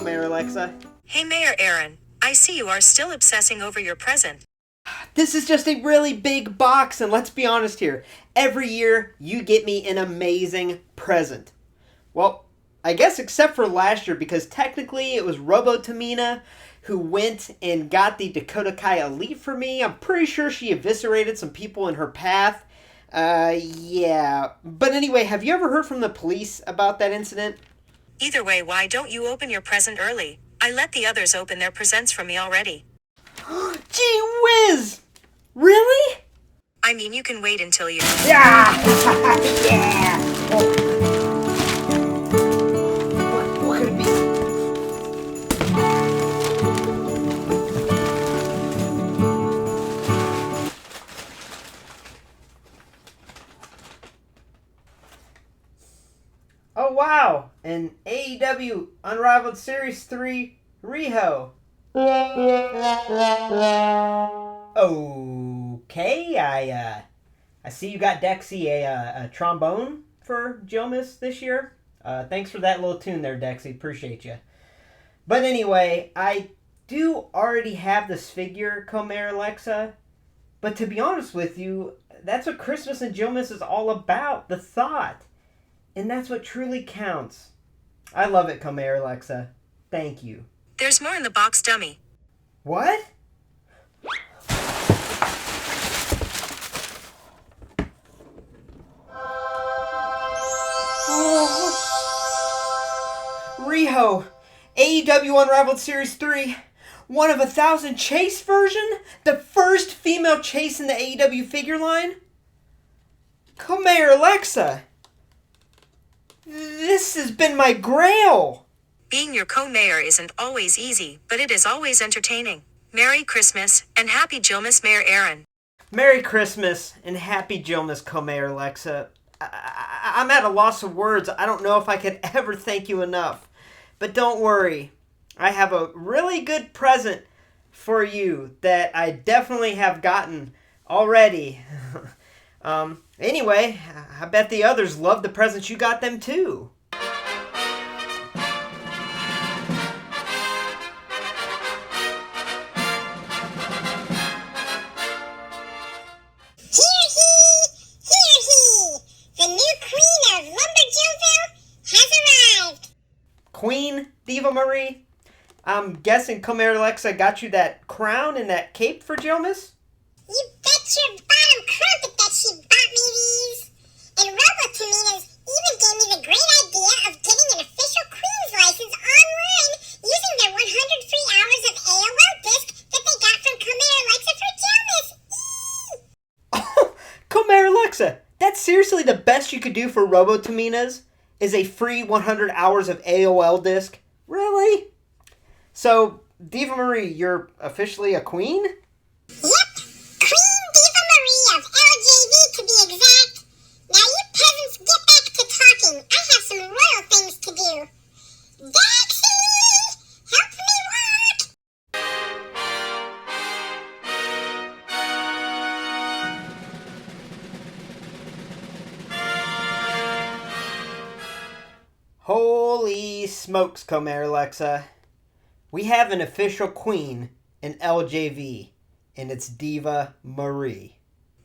Mayor Alexa. Hey Mayor Aaron, I see you are still obsessing over your present. This is just a really big box, and let's be honest here. Every year, you get me an amazing present. Well, I guess except for last year, because technically it was Robo Tamina who went and got the Dakota Kai Elite for me. I'm pretty sure she eviscerated some people in her path. Yeah. But anyway, have you ever heard from the police about that incident? Either way, why don't you open your present early? I let the others open their presents for me already. Gee whiz! Really? I mean, you can wait until you... Yeah! Yeah! What could it be? Oh wow! An AEW Unrivaled Series 3 Riho. Okay, I see you got Dexy a trombone for Jomis this year. Thanks for that little tune there, Dexy. Appreciate you. But anyway, I do already have this figure, Comair Alexa. But to be honest with you, that's what Christmas and Jomis is all about, the thought. And that's what truly counts. I love it, Comair Alexa. Thank you. There's more in the box, dummy. What? Riho, AEW Unrivaled Series 3, one of 1,000 Chase version? The first female Chase in the AEW figure line? Comair Alexa, this has been my grail. Being your co-mayor isn't always easy, but it is always entertaining. Merry Christmas, and Happy Jillmas, Mayor Aaron. Merry Christmas, and Happy Jillmas, Comair Alexa. I'm at a loss of words. I don't know if I could ever thank you enough. But don't worry. I have a really good present for you that I definitely have gotten already. Anyway, I bet the others love the presents you got them too. Queen Diva Marie, I'm guessing Comair Alexa got you that crown and that cape for Jomis? You bet your bottom crumpet that she bought me these. And Robo Tamina's even gave me the great idea of getting an official Queen's license online using their 100 free hours of AOL disc that they got from Comair Alexa for Jomis. Oh, Comair Alexa, that's seriously the best you could do for Robo Tamina's? Is a free 100 hours of AOL disc? Really? So, Diva Marie, you're officially a queen? Yep, Queen Diva Marie of LJV to be exact. Now you peasants get back to talking. I have some royal things to do. Dexy! Help me walk! Holy smokes, Comair Alexa. We have an official queen in LJV, and it's Diva Marie.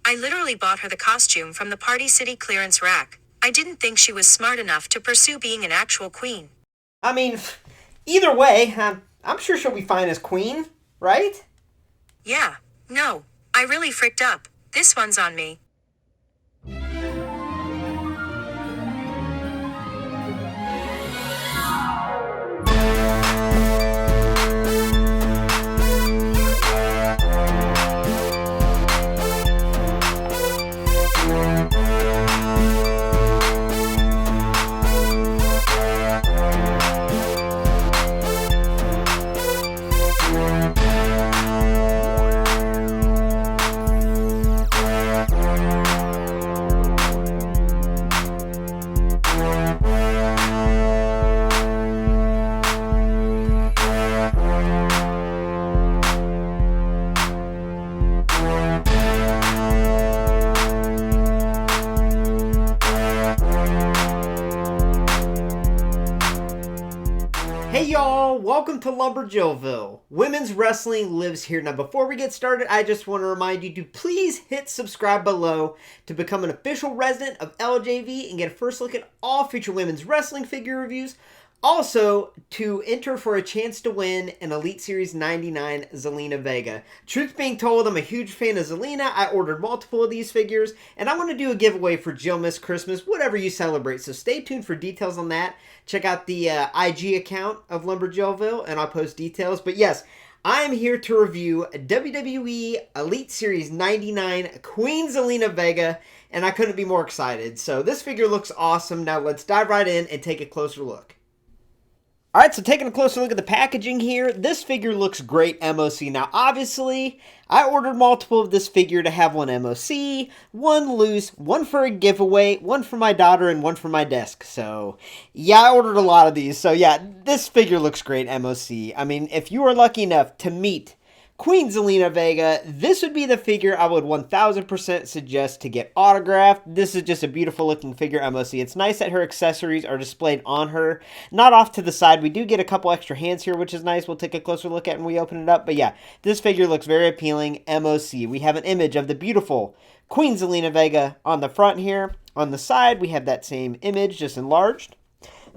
I literally bought her the costume from the Party City clearance rack. I didn't think she was smart enough to pursue being an actual queen. I mean, either way, I'm sure she'll be fine as queen, right? Yeah, no, I really fricked up. This one's on me. Hey y'all, welcome to LumberJillville. Women's wrestling lives here. Now before we get started, I just want to remind you to please hit subscribe below to become an official resident of LJV and get a first look at all future women's wrestling figure reviews. Also, to enter for a chance to win an Elite Series 99 Zelina Vega. Truth being told, I'm a huge fan of Zelina. I ordered multiple of these figures, and I want to do a giveaway for Jill Miss Christmas, whatever you celebrate. So stay tuned for details on that. Check out the IG account of LumberJillville, and I'll post details. But yes, I am here to review WWE Elite Series 99 Queen Zelina Vega, and I couldn't be more excited. So this figure looks awesome. Now let's dive right in and take a closer look. Alright, so taking a closer look at the packaging here, this figure looks great MOC. Now, obviously, I ordered multiple of this figure to have one MOC, one loose, one for a giveaway, one for my daughter, and one for my desk. So, yeah, I ordered a lot of these. So, yeah, this figure looks great MOC. I mean, if you are lucky enough to meet Queen Zelina Vega, this would be the figure I would 1000% suggest to get autographed. This is just a beautiful looking figure MOC. It's nice that her accessories are displayed on her, not off to the side. We do get a couple extra hands here, which is nice. We'll take a closer look at when we open it up. But yeah, this figure looks very appealing MOC. We have an image of the beautiful Queen Zelina Vega on the front here. On the side, we have that same image, just enlarged.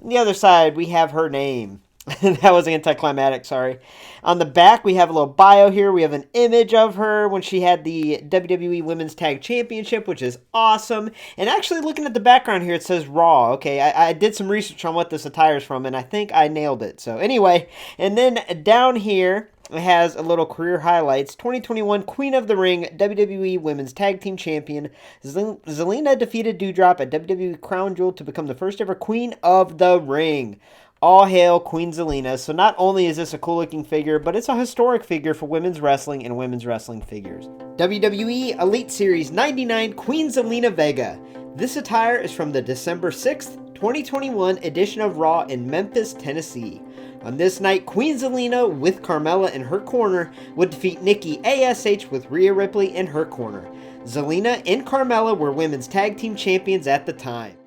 On the other side, we have her name. That was anticlimactic, sorry. On the back, we have a little bio here. We have an image of her when she had the WWE Women's Tag Championship, which is awesome. And actually, looking at the background here, it says Raw. Okay, I did some research on what this attire is from, and I think I nailed it. So anyway, and then down here, it has a little career highlights. 2021 Queen of the Ring WWE Women's Tag Team Champion. Zelina defeated Doudrop at WWE Crown Jewel to become the first ever Queen of the Ring. All hail Queen Zelina. So not only is this a cool looking figure, but it's a historic figure for women's wrestling and women's wrestling figures. WWE Elite Series 99 Queen Zelina Vega. This attire is from the December 6th, 2021 edition of Raw in Memphis, Tennessee. On this night, Queen Zelina, with Carmella in her corner, would defeat Nikki ASH with Rhea Ripley in her corner. Zelina and Carmella were women's tag team champions at the time.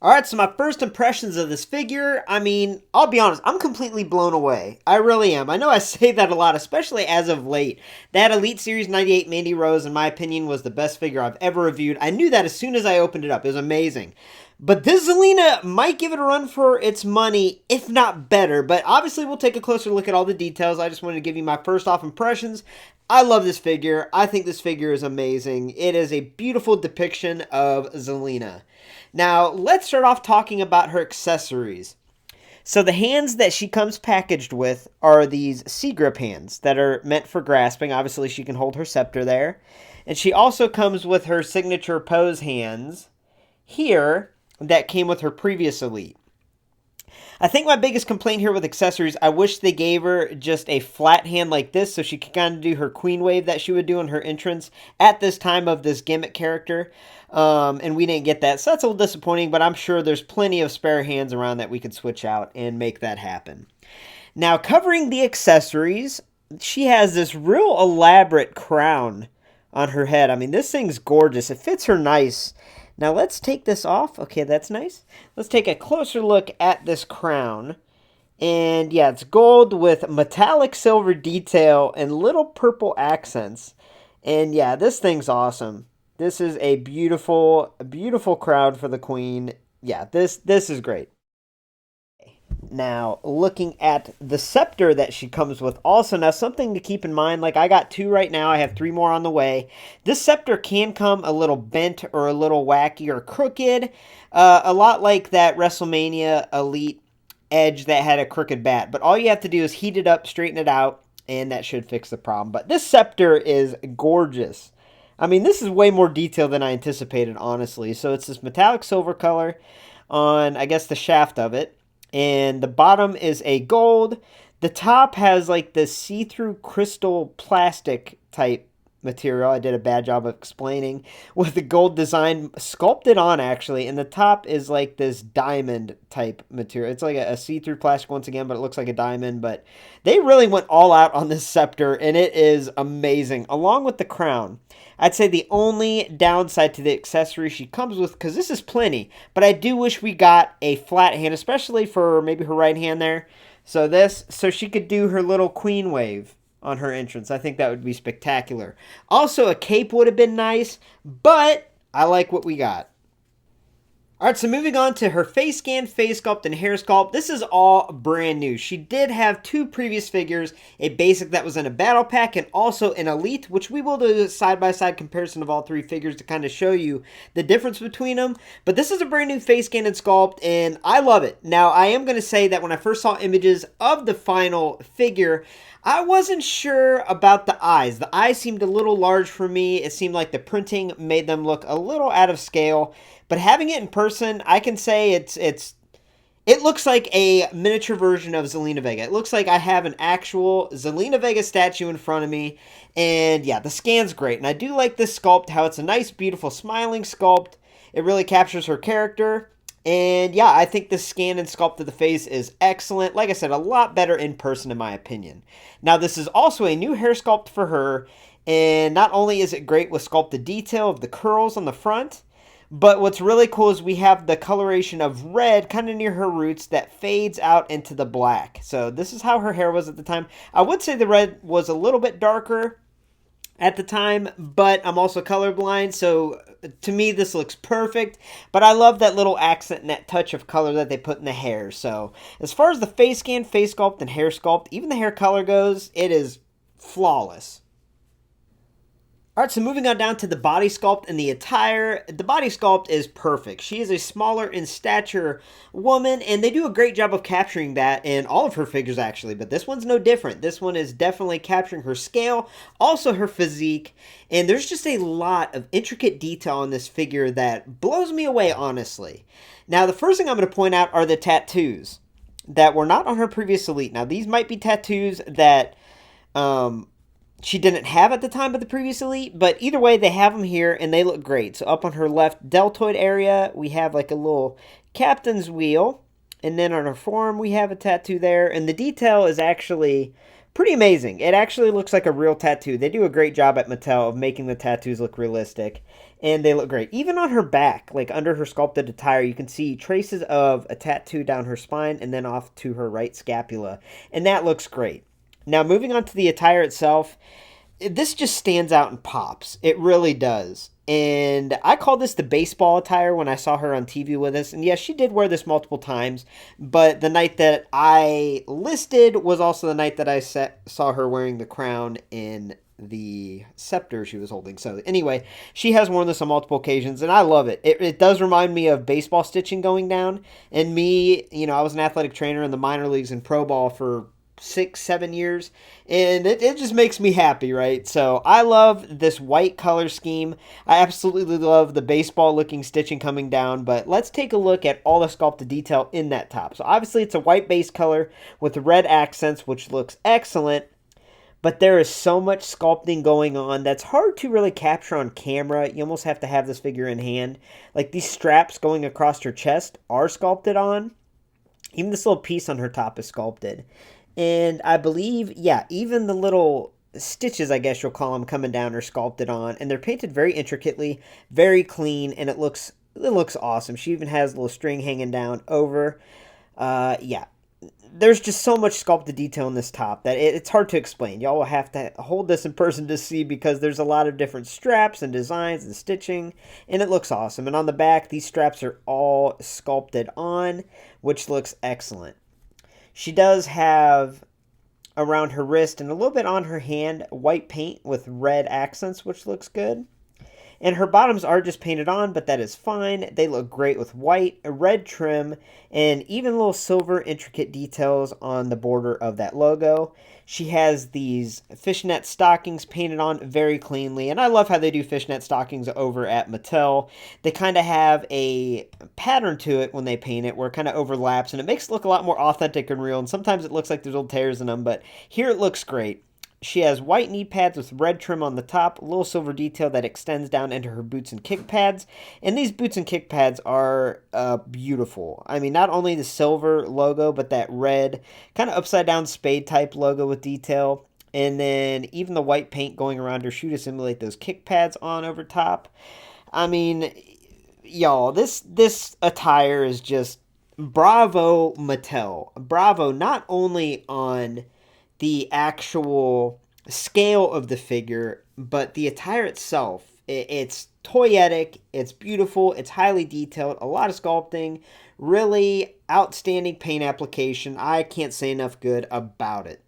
Alright, so my first impressions of this figure, I mean, I'll be honest, I'm completely blown away. I really am. I know I say that a lot, especially as of late. That Elite Series 98 Mandy Rose, in my opinion, was the best figure I've ever reviewed. I knew that as soon as I opened it up. It was amazing. But this Zelina might give it a run for its money, if not better. But obviously, we'll take a closer look at all the details. I just wanted to give you my first off impressions. I love this figure. I think this figure is amazing. It is a beautiful depiction of Zelina. Now, let's start off talking about her accessories. So the hands that she comes packaged with are these C-grip hands that are meant for grasping. Obviously, she can hold her scepter there. And she also comes with her signature pose hands here that came with her previous Elite. I think my biggest complaint here with accessories, I wish they gave her just a flat hand like this so she could kind of do her queen wave that she would do in her entrance at this time of this gimmick character. And we didn't get that, so that's a little disappointing, but I'm sure there's plenty of spare hands around that we could switch out and make that happen. Now, covering the accessories, she has this real elaborate crown on her head. I mean, this thing's gorgeous. It fits her nice. Now, let's take this off. Okay, that's nice. Let's take a closer look at this crown. And yeah, it's gold with metallic silver detail and little purple accents. And yeah, this thing's awesome. This is a beautiful, beautiful crown for the queen. Yeah, this is great. Now, looking at the scepter that she comes with also. Now, something to keep in mind, like I got 2 right now. I have 3 more on the way. This scepter can come a little bent or a little wacky or crooked. A lot like that WrestleMania Elite Edge that had a crooked bat. But all you have to do is heat it up, straighten it out, and that should fix the problem. But this scepter is gorgeous. I mean, this is way more detailed than I anticipated, honestly. So it's this metallic silver color on, I guess, the shaft of it. And the bottom is a gold. The top has like this see-through crystal plastic type material. I did a bad job of explaining. With the gold design sculpted on, actually. And the top is like this diamond type material. It's like a see-through plastic once again, but it looks like a diamond. But they really went all out on this scepter, and it is amazing. Along with the crown. I'd say the only downside to the accessory she comes with, because this is plenty, but I do wish we got a flat hand, especially for maybe her right hand there. So she could do her little queen wave on her entrance. I think that would be spectacular. Also, a cape would have been nice, but I like what we got. Alright, so moving on to her face scan, face sculpt, and hair sculpt. This is all brand new. She did have 2 previous figures, a basic that was in a battle pack, and also an elite, which we will do a side-by-side comparison of all 3 figures to kind of show you the difference between them. But this is a brand new face scan and sculpt, and I love it. Now, I am going to say that when I first saw images of the final figure, I wasn't sure about the eyes. The eyes seemed a little large for me. It seemed like the printing made them look a little out of scale. But having it in person, I can say it looks like a miniature version of Zelina Vega. It looks like I have an actual Zelina Vega statue in front of me. And yeah, the scan's great. And I do like this sculpt, how it's a nice, beautiful, smiling sculpt. It really captures her character. And yeah, I think the scan and sculpt of the face is excellent. Like I said, a lot better in person in my opinion. Now, this is also a new hair sculpt for her. And not only is it great with sculpted detail of the curls on the front, but what's really cool is we have the coloration of red kind of near her roots that fades out into the black. So this is how her hair was at the time. I would say the red was a little bit darker at the time, but I'm also colorblind, so to me this looks perfect. But I love that little accent and that touch of color that they put in the hair. So as far as the face scan, face sculpt, and hair sculpt, even the hair color goes, it is flawless. Alright, so moving on down to the body sculpt and the attire. The body sculpt is perfect. She is a smaller in stature woman, and they do a great job of capturing that in all of her figures, actually. But this one's no different. This one is definitely capturing her scale, also her physique, and there's just a lot of intricate detail on this figure that blows me away, honestly. Now, the first thing I'm going to point out are the tattoos that were not on her previous Elite. Now, these might be tattoos that she didn't have at the time of the previous Elite, but either way, they have them here, and they look great. So up on her left deltoid area, we have like a little captain's wheel, and then on her forearm, we have a tattoo there, and the detail is actually pretty amazing. It actually looks like a real tattoo. They do a great job at Mattel of making the tattoos look realistic, and they look great. Even on her back, like under her sculpted attire, you can see traces of a tattoo down her spine, and then off to her right scapula, and that looks great. Now, moving on to the attire itself, this just stands out and pops. It really does. And I call this the baseball attire when I saw her on TV with us. And yes, she did wear this multiple times. But the night that I listed was also the night that I saw her wearing the crown in the scepter she was holding. So anyway, she has worn this on multiple occasions, and I love it. It does remind me of baseball stitching going down. And me, I was an athletic trainer in the minor leagues and pro ball for 6-7 years, and it just makes me happy, right? So I love this white color scheme. I absolutely love the baseball looking stitching coming down, but let's take a look at all the sculpted detail in that top. So obviously it's a white base color with red accents, which looks excellent, but there is so much sculpting going on that's hard to really capture on camera. You almost have to have this figure in hand. Like these straps going across her chest are sculpted on. Even this little piece on her top is sculpted. And I believe, yeah, even the little stitches, I guess you'll call them, coming down are sculpted on. And they're painted very intricately, very clean, and it looks awesome. She even has a little string hanging down over. Yeah, there's just so much sculpted detail in this top that it's hard to explain. Y'all will have to hold this in person to see because there's a lot of different straps and designs and stitching, and it looks awesome. And on the back, these straps are all sculpted on, which looks excellent. She does have around her wrist and a little bit on her hand white paint with red accents, which looks good. And her bottoms are just painted on, but that is fine. They look great with white, a red trim, and even little silver intricate details on the border of that logo. She has these fishnet stockings painted on very cleanly, and I love how they do fishnet stockings over at Mattel. They kind of have a pattern to it when they paint it where it kind of overlaps, and it makes it look a lot more authentic and real, and sometimes it looks like there's old tears in them, but here it looks great. She has white knee pads with red trim on the top, a little silver detail that extends down into her boots and kick pads. And these boots and kick pads are beautiful. I mean, not only the silver logo, but that red kind of upside down spade type logo with detail. And then even the white paint going around her shoe to simulate those kick pads on over top. I mean, y'all, this attire is just bravo, Mattel. Bravo, not only on the actual scale of the figure, but the attire itself. It's toyetic, it's beautiful, it's highly detailed, a lot of sculpting, really outstanding paint application. I can't say enough good about it.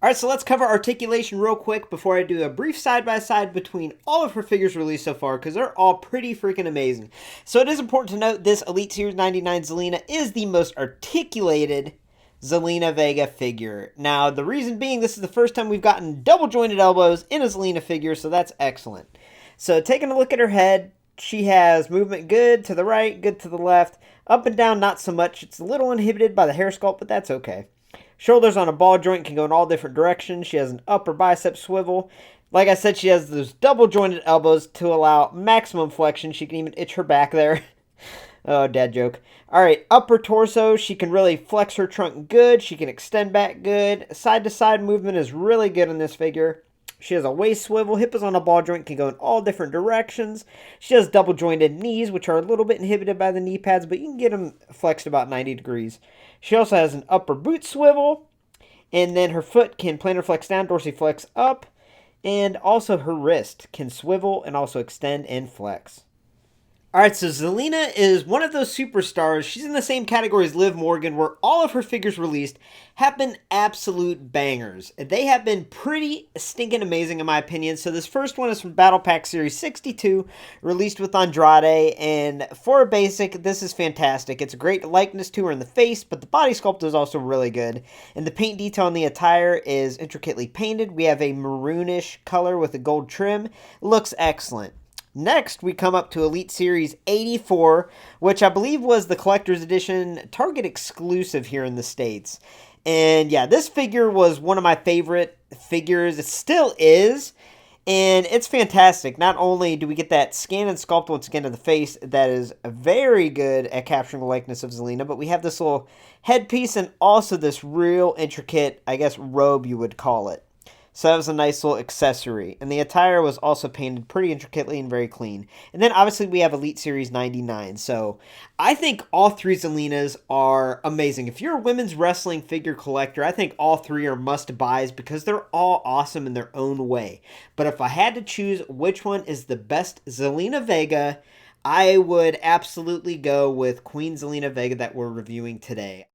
Alright, so let's cover articulation real quick before I do a brief side-by-side between all of her figures released so far, because they're all pretty freaking amazing. So it is important to note this Elite Series 99 Zelina is the most articulated Zelina Vega figure. Now, the reason being, this is the first time we've gotten double-jointed elbows in a Zelina figure, so that's excellent. So taking a look at her head, she has movement good to the right, good to the left, up and down not so much. It's a little inhibited by the hair sculpt, but that's okay. Shoulders on a ball joint can go in all different directions. She has an upper bicep swivel. Like I said, she has those double jointed elbows to allow maximum flexion. She can even itch her back there. Oh, dad joke. Alright, upper torso. She can really flex her trunk good. She can extend back good. Side to side movement is really good in this figure. She has a waist swivel. Hip is on a ball joint, can go in all different directions. She has double jointed knees, which are a little bit inhibited by the knee pads, but you can get them flexed about 90 degrees. She also has an upper boot swivel, and then her foot can plantar flex down, dorsiflex up, and also her wrist can swivel and also extend and flex. Alright, so Zelina is one of those superstars. She's in the same category as Liv Morgan, where all of her figures released have been absolute bangers. They have been pretty stinking amazing in my opinion. So this first one is from Battle Pack Series 62, released with Andrade, and for a basic, this is fantastic. It's a great likeness to her in the face, but the body sculpt is also really good. And the paint detail on the attire is intricately painted. We have a maroonish color with a gold trim. It looks excellent. Next, we come up to Elite Series 84, which I believe was the Collector's Edition Target exclusive here in the States. And yeah, this figure was one of my favorite figures. It still is, and it's fantastic. Not only do we get that scan and sculpt once again of the face that is very good at capturing the likeness of Zelina, but we have this little headpiece and also this real intricate, I guess, robe you would call it. So that was a nice little accessory. And the attire was also painted pretty intricately and very clean. And then obviously we have Elite Series 99. So I think all three Zelinas are amazing. If you're a women's wrestling figure collector, I think all three are must-buys because they're all awesome in their own way. But if I had to choose which one is the best Zelina Vega, I would absolutely go with Queen Zelina Vega that we're reviewing today.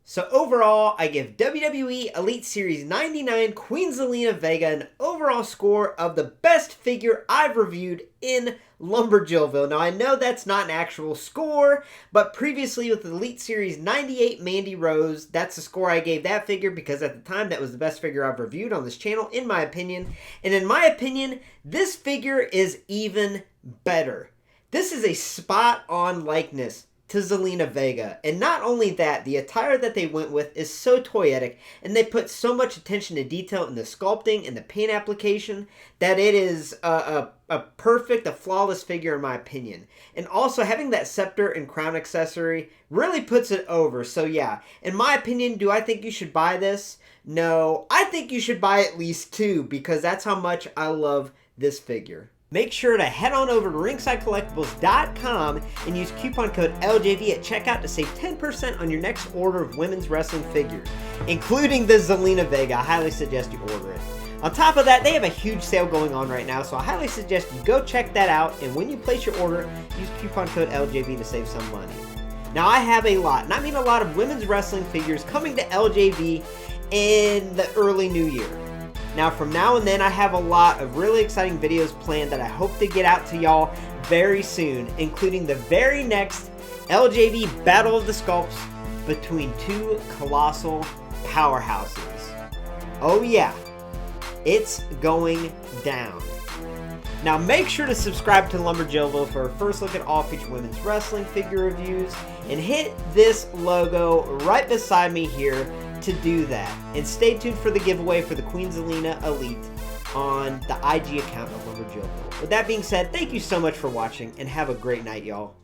So overall, I give WWE Elite Series 99 Queen Zelina Vega an overall score of the best figure I've reviewed in LumberJillville. Now, I know that's not an actual score, but previously with the Elite Series 98 Mandy Rose, that's the score I gave that figure because at the time that was the best figure I've reviewed on this channel, in my opinion. And in my opinion, this figure is even better. This is a spot-on likeness to Zelina Vega. And not only that, the attire that they went with is so toyetic, and they put so much attention to detail in the sculpting and the paint application that it is a perfect, a flawless figure in my opinion. And also having that scepter and crown accessory really puts it over. So yeah, in my opinion, do I think you should buy this? No, I think you should buy at least two because that's how much I love this figure. Make sure to head on over to ringsidecollectibles.com and use coupon code LJV at checkout to save 10% on your next order of women's wrestling figures, including the Zelina Vega. I highly suggest you order it. On top of that, they have a huge sale going on right now, so I highly suggest you go check that out, and when you place your order, use coupon code LJV to save some money. Now, I have a lot, and I mean a lot of women's wrestling figures coming to LJV in the early new year. Now, from now and then, I have a lot of really exciting videos planned that I hope to get out to y'all very soon, including the very next LJV Battle of the Sculpts between two colossal powerhouses. Oh yeah, it's going down. Now, make sure to subscribe to LumberJillville for a first look at all future women's wrestling figure reviews, and hit this logo right beside me here to do that. And stay tuned for the giveaway for the Queen Zelina Elite on the IG account of LumberJillville. With that being said, thank you so much for watching, and have a great night, y'all.